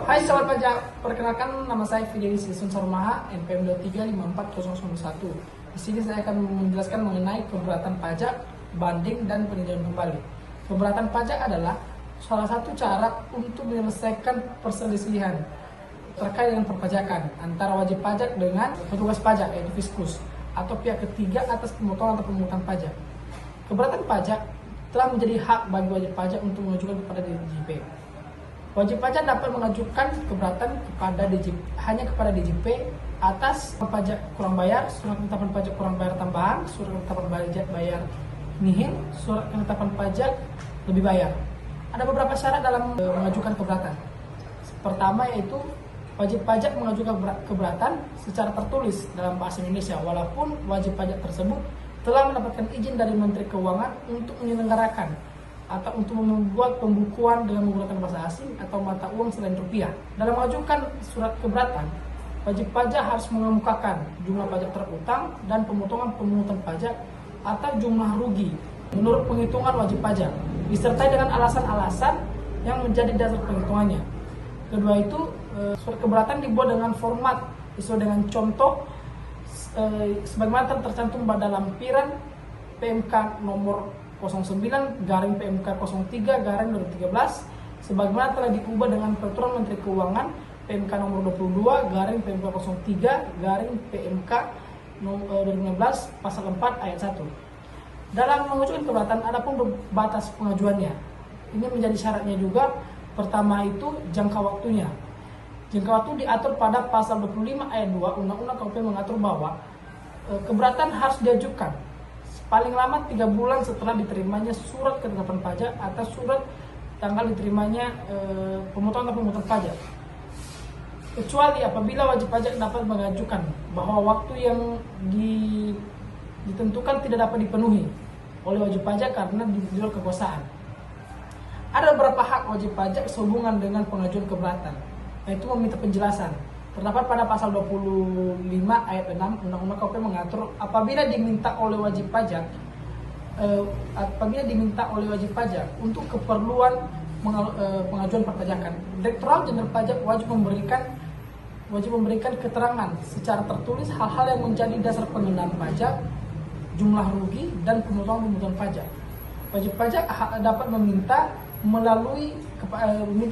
Hai sobat pajak, perkenalkan nama saya Fidelis Yasun Sarumaha, NPM 2354001. Di sini saya akan menjelaskan mengenai keberatan pajak, banding, dan peninjauan kembali. Keberatan pajak adalah salah satu cara untuk menyelesaikan perselisihan terkait dengan perpajakan antara wajib pajak dengan petugas pajak, yaitu fiskus, atau pihak ketiga atas pemotongan atau pemungutan pajak. Keberatan pajak telah menjadi hak bagi wajib pajak untuk mengajukan kepada DJP. Wajib pajak dapat mengajukan keberatan hanya kepada DJP atas pajak kurang bayar, surat penetapan pajak kurang bayar tambahan, surat penetapan pajak bayar nihil, surat penetapan pajak lebih bayar. Ada beberapa syarat dalam mengajukan keberatan. Pertama yaitu wajib pajak mengajukan keberatan secara tertulis dalam bahasa Indonesia walaupun wajib pajak tersebut telah mendapatkan izin dari Menteri Keuangan untuk menyelenggarakan atau untuk membuat pembukuan dengan menggunakan bahasa asing atau mata uang selain rupiah. Dalam mengajukan surat keberatan, wajib pajak harus mengemukakan jumlah pajak terutang dan pemotongan pemungutan pajak atau jumlah rugi menurut penghitungan wajib pajak, disertai dengan alasan-alasan yang menjadi dasar penghitungannya. Kedua itu, surat keberatan dibuat dengan format sesuai dengan contoh sebagaimana tercantum pada lampiran PMK nomor 09/PMK03/2013 sebagaimana telah diubah dengan Peraturan Menteri Keuangan PMK nomor 22/PMK03/PMK 2016 pasal 4 ayat 1. Dalam mengajukan keberatan adapun batas pengajuannya. Ini menjadi syaratnya juga. Pertama itu jangka waktunya. Jangka waktu diatur pada pasal 25 ayat 2 Undang-Undang KUHP mengatur bahwa keberatan harus diajukan paling lama 3 bulan setelah diterimanya surat ketetapan pajak atau surat tanggal diterimanya pemotongan atau pemungutan pajak. Kecuali apabila wajib pajak dapat mengajukan bahwa waktu yang ditentukan tidak dapat dipenuhi oleh wajib pajak karena di luar kekuasaan. Ada beberapa hak wajib pajak sehubungan dengan pengajuan keberatan, yaitu meminta penjelasan. Terdapat pada pasal 25 ayat 6 Undang-Undang KUHP mengatur apabila diminta oleh wajib pajak untuk keperluan pengajuan perpajakan, Direktorat Jenderal Pajak wajib memberikan keterangan secara tertulis hal-hal yang menjadi dasar pengenaan pajak, jumlah rugi, dan pemotongan pajak. Wajib pajak dapat meminta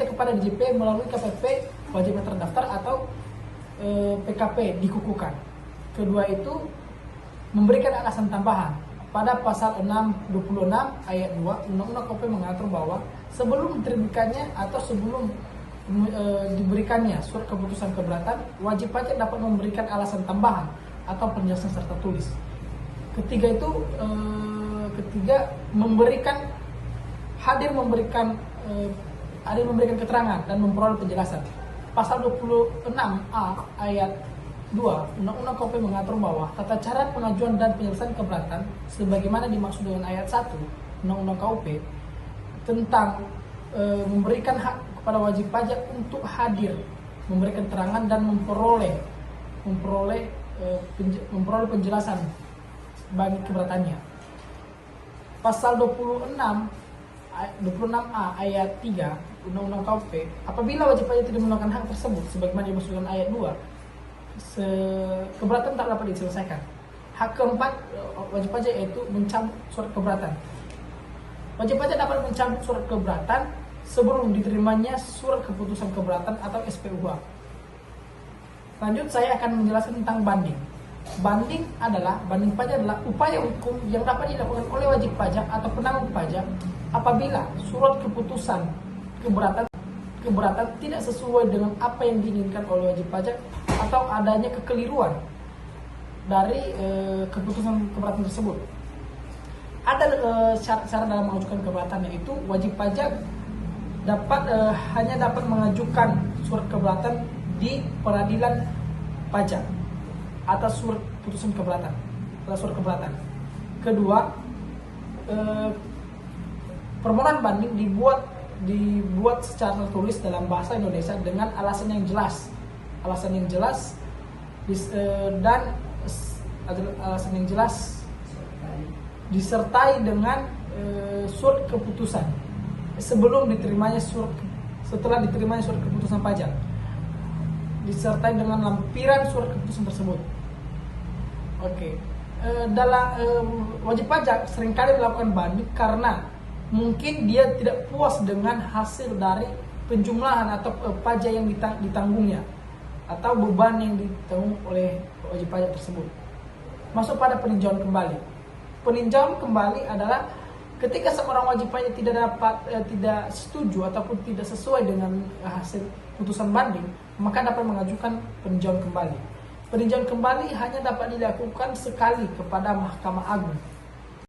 kepada DJP melalui KPP wajib terdaftar atau PKP dikukuhkan. Kedua itu memberikan alasan tambahan. Pada pasal 26 ayat 2 Undang-Undang KUHP mengatur bahwa sebelum diterbitkannya atau sebelum diberikannya surat keputusan keberatan, wajib pajak dapat memberikan alasan tambahan atau penjelasan serta tulis. Ketiga itu hadir memberikan keterangan dan memperoleh penjelasan. Pasal 26A ayat 2 Undang-Undang KUHP mengatur bahwa tata cara pengajuan dan penyelesaian keberatan sebagaimana dimaksud dengan ayat 1 Undang-Undang KUHP tentang memberikan hak kepada wajib pajak untuk hadir, memberikan keterangan dan memperoleh penjelasan bagi keberatannya. Pasal 26A ayat 3 Undang-Undang KUHP, apabila wajib pajak tidak menggunakan hak tersebut sebagaimana dimaksud dengan ayat 2, keberatan tak dapat diselesaikan. Hak keempat wajib pajak yaitu mencabut surat keberatan. Wajib pajak dapat mencabut surat keberatan sebelum diterimanya surat keputusan keberatan atau SPUH. Lanjut, saya akan menjelaskan tentang banding. Banding pajak adalah upaya hukum yang dapat dilakukan oleh wajib pajak atau penanggung pajak apabila surat keputusan keberatan tidak sesuai dengan apa yang diinginkan oleh wajib pajak atau adanya kekeliruan dari keputusan keberatan tersebut. Ada syarat-syarat dalam mengajukan keberatan, yaitu wajib pajak hanya dapat mengajukan surat keberatan di peradilan pajak atas surat putusan keberatan, Kedua, permohonan banding dibuat secara tertulis dalam bahasa Indonesia dengan alasan yang jelas disertai dengan surat keputusan sebelum diterimanya setelah diterimanya surat keputusan pajak disertai dengan lampiran surat keputusan tersebut. Oke. Dalam wajib pajak seringkali melakukan banding karena mungkin dia tidak puas dengan hasil dari penjumlahan atau pajak yang ditanggungnya atau beban yang ditanggung oleh wajib pajak tersebut. Masuk pada peninjauan kembali. Peninjauan kembali adalah ketika seorang wajib pajak tidak setuju ataupun tidak sesuai dengan hasil putusan banding, maka dapat mengajukan peninjauan kembali. Peninjauan kembali hanya dapat dilakukan sekali kepada Mahkamah Agung.